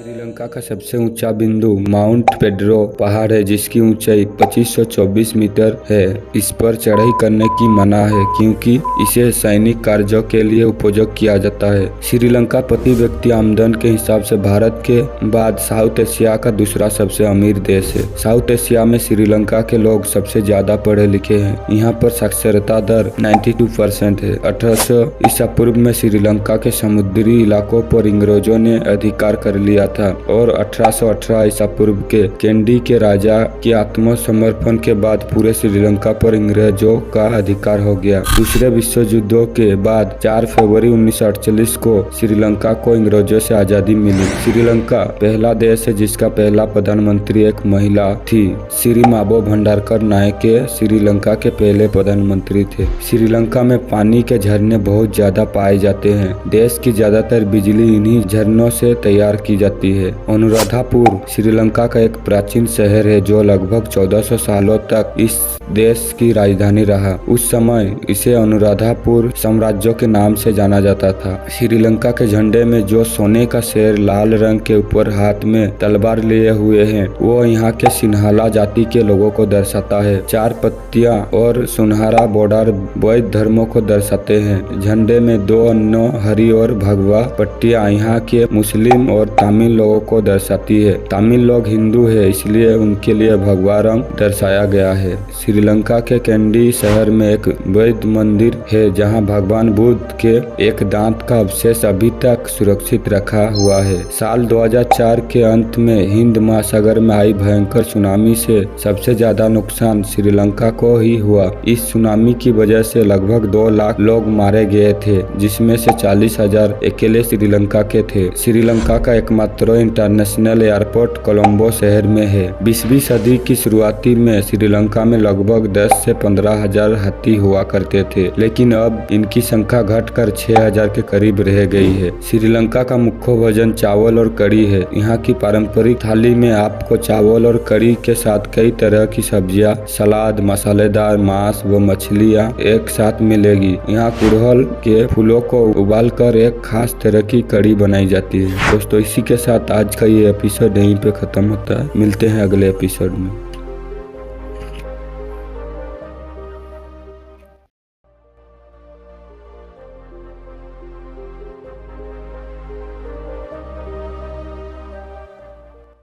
श्रीलंका का सबसे ऊंचा बिंदु माउंट पेड्रो पहाड़ है, जिसकी ऊंचाई 2524 मीटर है। इस पर चढ़ाई करने की मना है क्योंकि इसे सैनिक कार्यों के लिए उपयोग किया जाता है। श्रीलंका प्रति व्यक्ति आमदन के हिसाब से भारत के बाद साउथ एशिया का दूसरा सबसे अमीर देश है। साउथ एशिया में श्रीलंका के लोग सबसे ज्यादा पढ़े लिखे हैं। यहाँ पर साक्षरता दर 92% है। 1800 ईसा पूर्व में श्रीलंका के समुद्री इलाकों पर अंग्रेजों ने अधिकार कर लिया था और 1818 ईसा पूर्व के कैंडी के राजा के आत्मसमर्पण के बाद पूरे श्रीलंका पर अंग्रेजों का अधिकार हो गया। दूसरे विश्व युद्ध के बाद 4 फरवरी 1948 को श्रीलंका को अंग्रेजों से आजादी मिली। श्रीलंका पहला देश है जिसका पहला प्रधानमंत्री एक महिला थी। श्री माबो भंडारकर नायके श्रीलंका के पहले प्रधानमंत्री थे। श्रीलंका में पानी के झरने बहुत ज्यादा पाए जाते हैं। देश की ज्यादातर बिजली इन्हीं झरनों से तैयार की जाती है। अनुराधापुर श्रीलंका का एक प्राचीन शहर है जो लगभग 1400 सालों तक इस देश की राजधानी रहा। उस समय इसे अनुराधापुर साम्राज्य के नाम से जाना जाता था। श्रीलंका के झंडे में जो सोने का शेर लाल रंग के ऊपर हाथ में तलवार लिए हुए हैं वो यहाँ के सिन्हाला जाति के लोगों को दर्शाता है। 4 पत्तियां और सुनहरा बॉर्डर बौद्ध धर्मों को दर्शाते हैं। झंडे में 2 अन्य हरी और भगवा पट्टियां यहाँ के मुस्लिम और तमिल लोगों को दर्शाती है। तमिल लोग हिंदू है इसलिए उनके लिए भगवा रंग दर्शाया गया है। श्रीलंका के कैंडी शहर में एक बौद्ध मंदिर है जहां भगवान बुद्ध के एक दांत का अवशेष अभी तक सुरक्षित रखा हुआ है। साल 2004 के अंत में हिंद महासागर में आई भयंकर सुनामी से सबसे ज्यादा नुकसान श्रीलंका को ही हुआ। इस सुनामी की वजह से लगभग 2 लाख लोग मारे गए थे, जिसमें से 40,000 अकेले श्रीलंका के थे। श्रीलंका का एकमात्र इंटरनेशनल एयरपोर्ट कोलंबो शहर में है। 20वीं सदी की शुरुआती में श्रीलंका में लगभग 10 से 15,000 हाथी हुआ करते थे, लेकिन अब इनकी संख्या घटकर 6,000 के करीब रह गई है। श्रीलंका का मुख्य भोजन चावल और कड़ी है। यहाँ की पारंपरिक थाली में आपको चावल और कड़ी के साथ कई तरह की सब्जियां, सलाद, मसालेदार मांस व मछलियाँ एक साथ मिलेगी। यहाँ गुड़हल के फूलों को उबालकर एक खास तरह की कड़ी बनाई जाती है। दोस्तों, इसी के साथ आज का ये एपिसोड यहीं पे खत्म होता है। मिलते हैं अगले एपिसोड में।